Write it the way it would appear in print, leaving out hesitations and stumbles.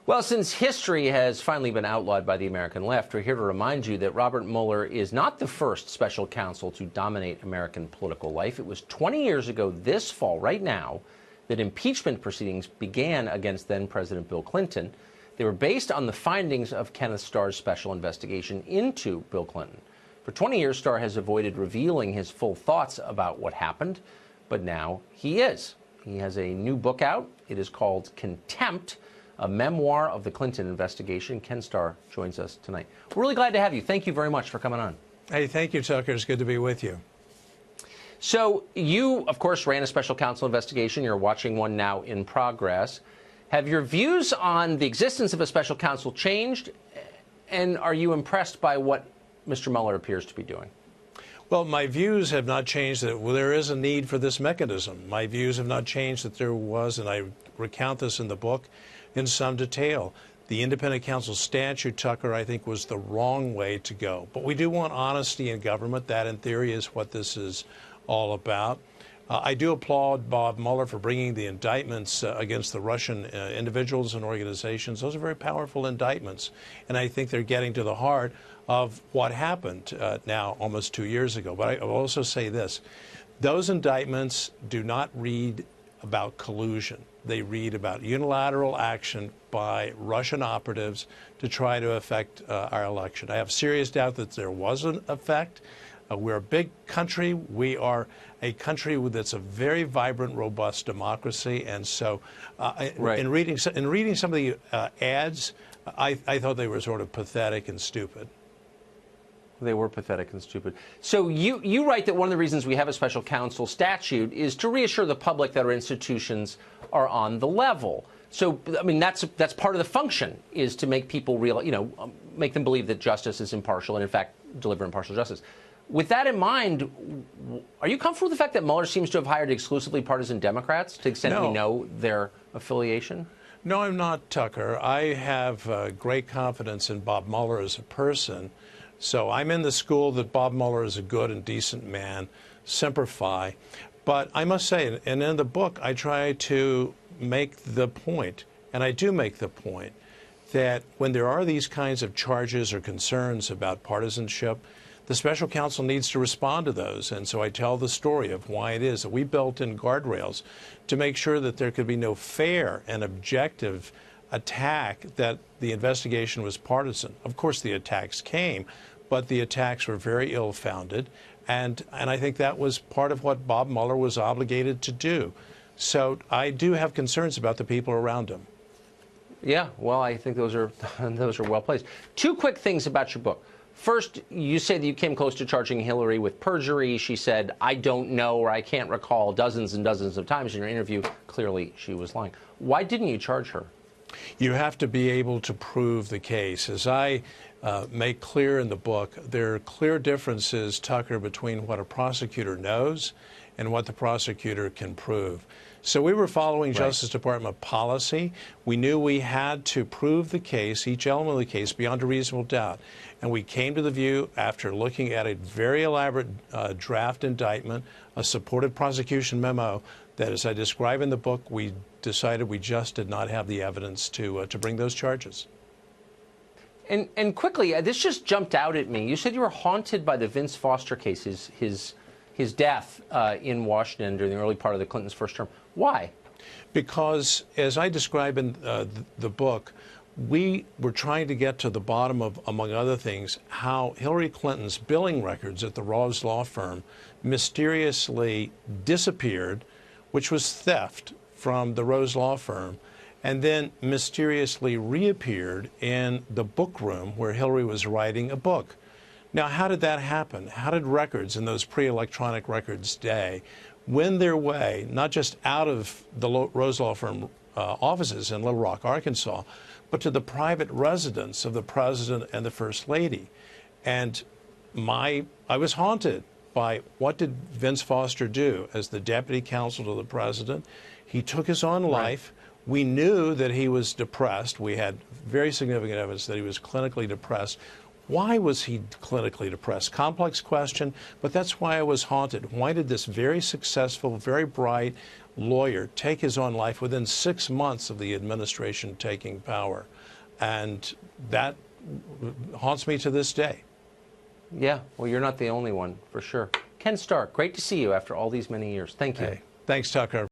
Well, since history has finally been outlawed by the American left, we're here to remind you that Robert Mueller is not the first special counsel to dominate American political life. It was 20 years ago this fall, right now, that impeachment proceedings began against then-President Bill Clinton. They were based on the findings of Ken Starr's special investigation into Bill Clinton. For 20 years, Starr has avoided revealing his full thoughts about what happened, but now he is. He has a new book out. It is called Contempt, a memoir of the Clinton investigation. Ken Starr joins us tonight. We're really glad to have you. Thank you very much for coming on. Hey, thank you, Tucker. It's good to be with you. So you, of course, ran a special counsel investigation. You're watching one now in progress. Have your views on the existence of a special counsel changed? And are you impressed by what Mr. Mueller appears to be doing? Well, my views have not changed that there is a need for this mechanism. My views have not changed that there was, and I recount this in the book in some detail. The independent counsel statute, Tucker, I think was the wrong way to go. But we do want honesty in government. That, in theory, is what this is all about. I do applaud Bob Mueller for bringing the indictments against the Russian individuals and organizations. Those are very powerful indictments, and I think they're getting to the heart of what happened now almost 2 years ago. But I will also say this. Those indictments do not read about collusion. They read about unilateral action by Russian operatives to try to affect our election. I have serious doubt that there was an effect. We're a big country. We are a country that's a very vibrant, robust democracy. And so right. in reading some of the ads, I thought they were sort of pathetic and stupid. They were pathetic and stupid. So you write that one of the reasons we have a special counsel statute is to reassure the public that our institutions are on the level. So, I mean, that's part of the function, is to make people make them believe that justice is impartial and, in fact, deliver impartial justice. With that in mind, are you comfortable with the fact that Mueller seems to have hired exclusively partisan Democrats to the extent we know their affiliation? No, I'm not, Tucker. I have great confidence in Bob Mueller as a person. So I'm in the school that Bob Mueller is a good and decent man, semper fi. But I must say, and in the book, I try to make the point, and I do make the point, that when there are these kinds of charges or concerns about partisanship, the special counsel needs to respond to those. And so I tell the story of why it is that we built in guardrails to make sure that there could be no fair and objective attack that the investigation was partisan. Of course, the attacks came, but the attacks were very ill-founded. And I think that was part of what Bob Mueller was obligated to do. So I do have concerns about the people around him. Yeah, well, I think those are well placed. Two quick things about your book. First, you say that you came close to charging Hillary with perjury. She said, I don't know, or I can't recall, dozens and dozens of times in your interview. Clearly, she was lying. Why didn't you charge her? You have to be able to prove the case. As I make clear in the book, there are clear differences, Tucker, between what a prosecutor knows and what the prosecutor can prove. So we were following Justice Department policy. We knew we had to prove the case, each element of the case, beyond a reasonable doubt. And we came to the view, after looking at a very elaborate draft indictment, a supported prosecution memo, that, as I describe in the book, we decided we just did not have the evidence to bring those charges. And quickly, this just jumped out at me. You said you were haunted by the Vince Foster case, his death in Washington during the early part of the Clintons' first term. Why? Because, as I describe in the book, we were trying to get to the bottom of, among other things, how Hillary Clinton's billing records at the Rose law firm mysteriously disappeared, which was theft from the Rose law firm, and then mysteriously reappeared in the book room where Hillary was writing a book. Now, how did that happen? How did records in those pre-electronic records day win their way, not just out of the Rose law firm offices in Little Rock, Arkansas, but to the private residence of the president and the first lady? And I was haunted by, what did Vince Foster do as the deputy counsel to the president? He took his own life. We knew that he was depressed. We had very significant evidence that he was clinically depressed. Why was he clinically depressed? Complex question, but that's why I was haunted. Why did this very successful, very bright, lawyer take his own life within 6 months of the administration taking power. And that haunts me to this day. Yeah, well, you're not the only one, for sure. Ken Starr, great to see you after all these many years. Thank you. Hey, thanks, Tucker.